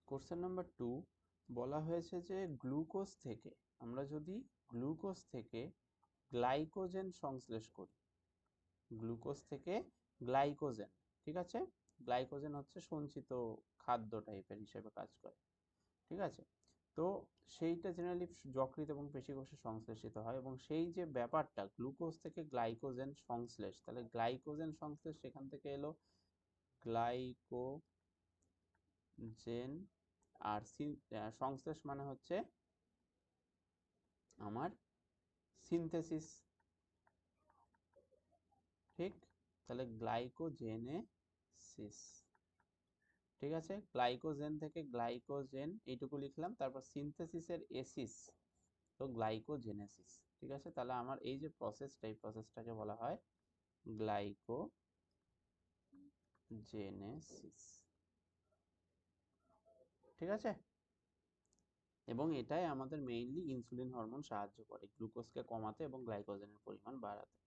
Question number 2 বলা হয়েছে যে গ্লুকোজ থেকে আমরা যদি গ্লুকোজ থেকে গ্লাইকোজেন সংশ্লেষ করি, গ্লুকোজ থেকে গ্লাইকোজেন, ঠিক আছে, গ্লাইকোজেন হচ্ছে সঞ্চিত খাদ্য টাইপের হিসেবে কাজ করে, ঠিক আছে। তো সেইটা জেনারেলি যকৃৎ এবং পেশিকোষে সংশ্লেষিত হয়, এবং সেই যে ব্যাপারটা গ্লুকোজ থেকে গ্লাইকোজেন সংশ্লেষ, তাহলে গ্লাইকোজেন সংশ্লেষ সেখান থেকে এলো গ্লাইকোজেন, আর সংশ্লেষ মানে হচ্ছে আমার সিনথেসিস, ঠিক। তাহলে গ্লাইকোজেনেসিস, ঠিক আছে, গ্লাইকোজেন থেকে গ্লাইকোজেন এইটুকু লিখলাম, তারপর সিনথেসিসের এসিস, তো গ্লাইকোজেনেসিস, ঠিক আছে। তাহলে আমার এই যে প্রসেসটা, এই প্রসেসটাকে বলা হয় গ্লাইকোজেনেসিস, ঠিক আছে। এবং এটাই আমাদের মেইনলি ইনসুলিন হরমোন সাহায্য করে গ্লুকোজকে কমাতে এবং গ্লাইকোজেনের পরিমাণ বাড়াতে।